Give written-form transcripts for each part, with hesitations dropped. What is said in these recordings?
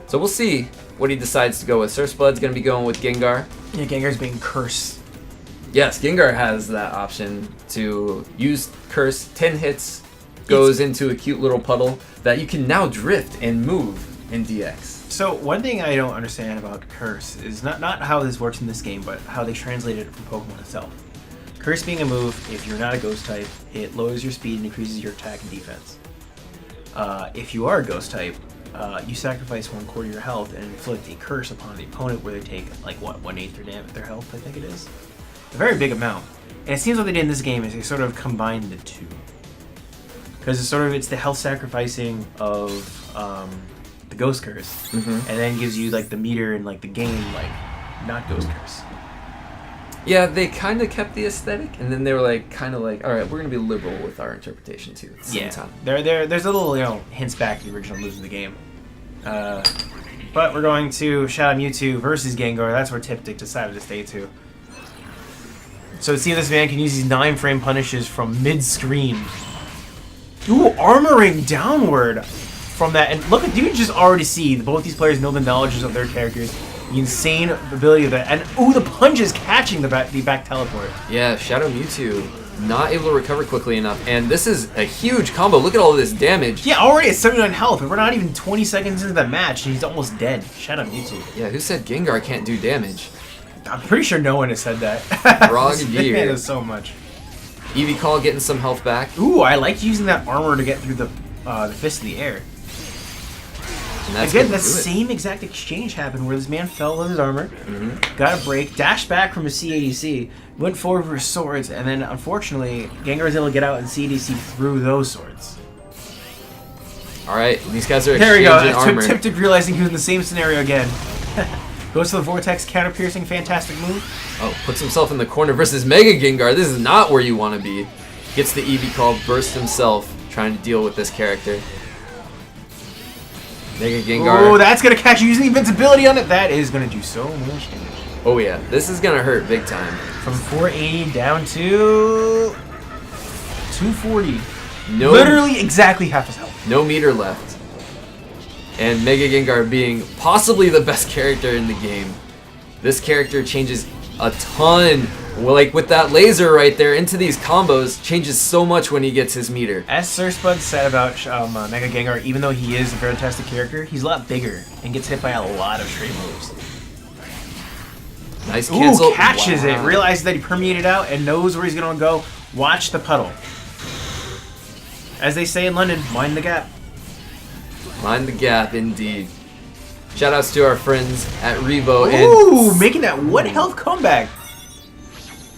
So we'll see what he decides to go with. SirSpudd's going to be going with Gengar. Yeah, Gengar's being cursed. Yes, Gengar has that option to use Curse. 10 hits, goes into a cute little puddle that you can now drift and move in DX. So one thing I don't understand about Curse is not how this works in this game, but how they translated it from Pokemon itself. Curse being a move, if you're not a Ghost type, it lowers your speed and increases your attack and defense. If you are a Ghost type, you sacrifice 1/4 of your health and inflict a curse upon the opponent where they take, like, what, 1/8 of their health, I think it is? A very big amount. And it seems what they did in this game is they sort of combined the two. Because it's the health sacrificing of the Ghost Curse, and then gives you, like, the meter and, like, the game, like, not Ghost Curse. Yeah, they kind of kept the aesthetic, and then they were like, kind of like, all right, we're gonna be liberal with our interpretation too. At the same time. There's a little, hints back to the original moves of the game. But we're going to Shadow Mewtwo versus Gengar. That's where TipDik decided to stay to. So see if this man can use these 9-frame punishes from mid-screen. Ooh, armoring downward from that, and look at you can just already see both these players know the knowledge of their characters. The insane ability of that, and ooh, the punches catching the back teleport. Yeah, Shadow Mewtwo not able to recover quickly enough, and this is a huge combo. Look at all of this damage. Yeah, already at 79 health, and we're not even 20 seconds into the match, and he's almost dead. Shadow Mewtwo. Yeah, who said Gengar can't do damage? I'm pretty sure no one has said that. Frogadier. This man does so much. Eevee Call getting some health back. Ooh, I like using that armor to get through the fist in the air. Again, that same exact exchange happened where this man fell with his armor, got a break, dashed back from his CADC, went forward for his swords, and then unfortunately, Gengar was able to get out and CADC through those swords. Alright, these guys are there exchanging we go. armor. TipDik realizing he was in the same scenario again. Goes to the Vortex, counter-piercing, fantastic move. Oh, puts himself in the corner versus Mega Gengar. This is not where you want to be. Gets the Eevee Call, burst himself, trying to deal with this character. Mega Gengar. Oh, that's going to catch you using invincibility on it. That is going to do so much damage. Oh yeah, this is going to hurt big time. From 480 down to 240. No, literally exactly half his health. No meter left. And Mega Gengar being possibly the best character in the game. This character changes a ton. Like with that laser right there into these combos, changes so much when he gets his meter. As SirSpudd said about Mega Gengar, even though he is a fantastic character, he's a lot bigger and gets hit by a lot of straight moves. Nice cancel. Ooh, catches it, realizes that he permeated out and knows where he's going to go. Watch the puddle. As they say in London, mind the gap. Mind the gap, indeed. Shoutouts to our friends at Revo. Ooh, and making that 1 health comeback.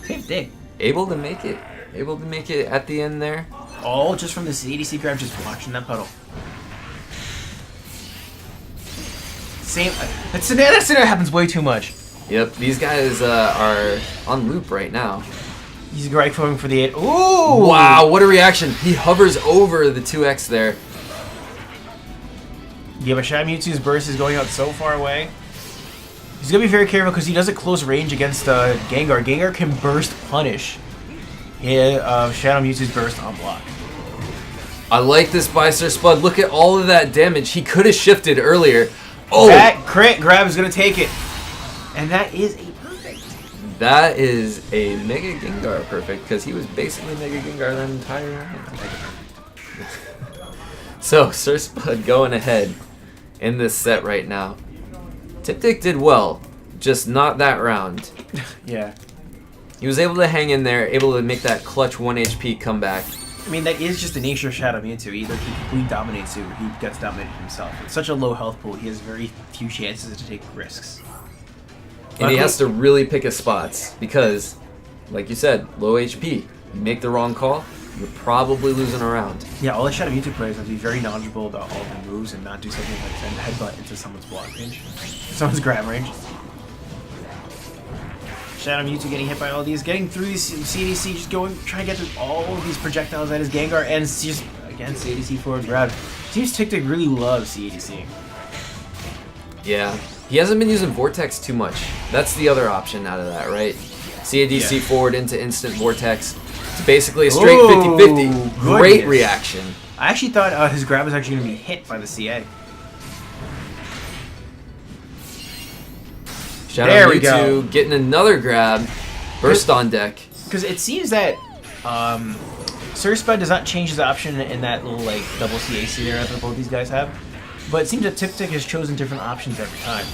TipDik. Able to make it. Able to make it at the end there. All just from this ADC grab, just watching that puddle. Same. That scenario happens way too much. Yep, these guys are on loop right now. He's right going for the 8. Ooh! Wow, what a reaction. He hovers over the 2x there. Yeah, but Shadow Mewtwo's burst is going out so far away. He's going to be very careful because he does a close range against Gengar. Gengar can burst punish Shadow Mewtwo's burst on block. I like this by SirSpudd. Look at all of that damage. He could have shifted earlier. Oh! That crit grab is going to take it. And that is a perfect. That is a Mega Gengar perfect because he was basically Mega Gengar that entire round. So, SirSpudd going ahead in this set right now. TipDik did well, just not that round. Yeah. He was able to hang in there, able to make that clutch 1 HP comeback. I mean, that is just the nature of Shadow Mewtwo. Either he completely dominates you or he gets dominated himself. It's such a low health pool, he has very few chances to take risks. And he has to really pick his spots because, like you said, low HP. You make the wrong call, you're probably losing a round. Yeah, all the Shadow Mewtwo players have to be very knowledgeable about all the moves and not do something like send a headbutt into someone's block range. Someone's grab range. Shadow Mewtwo getting hit by all these, getting through these CADC, just trying to get through all of these projectiles at his Gengar, and it's just, again, CADC forward grab. Seems TipDik really loves CADC. Yeah, he hasn't been using Vortex too much. That's the other option out of that, right? CADC forward into instant Vortex. It's basically a straight 50-50. Great reaction. I actually thought his grab was actually going to be hit by the CA. Shadow There we Mewtwo go. getting another grab. Burst on deck. Because it seems that SirSpudd does not change his option in that little like double CAC there that both these guys have. But it seems that TipDik has chosen different options every time.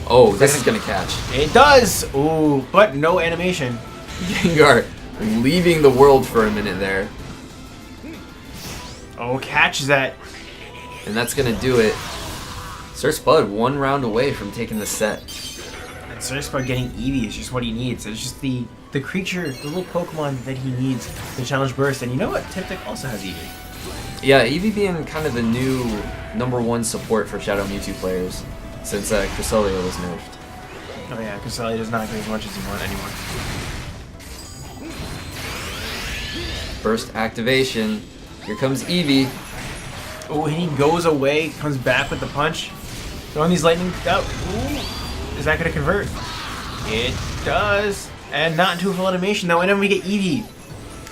Oh, this is gonna catch. It does! Ooh, but no animation. Gengar leaving the world for a minute there. Oh, catches that. And that's gonna do it. SirSpudd 1 round away from taking the set. And SirSpudd getting Eevee is just what he needs. It's just the creature, the little Pokemon that he needs to challenge Burst. And you know what? TipDik also has Eevee. Yeah, Eevee being kind of the new #1 support for Shadow Mewtwo players since Cresselia was nerfed. Oh yeah, because Thalia does not get as much as he wants anymore. Burst activation. Here comes Eevee. Oh, and he goes away, comes back with the punch. Throwing these lightning out. Ooh. Is that going to convert? It does. And not into a full animation, though. And then we get Eevee.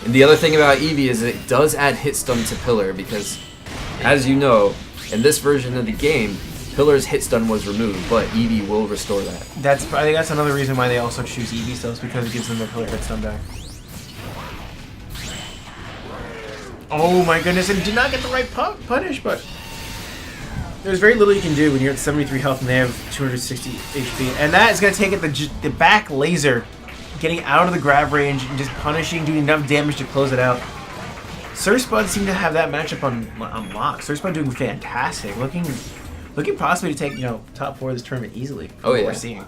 And the other thing about Eevee is it does add hit stun to Pillar because, as you know, in this version of the game, Pillar's hit stun was removed, but Eevee will restore that. I think that's another reason why they also choose Eevee still, is because it gives them their Pillar hit stun back. Oh my goodness, and did not get the right punish, but there's very little you can do when you're at 73 health and they have 260 HP. And that is going to take it the back laser, getting out of the grab range and just punishing, doing enough damage to close it out. SirSpudd seemed to have that matchup on lock. SirSpudd doing fantastic, looking possibly to take top 4 of this tournament easily. Oh yeah, we're seeing.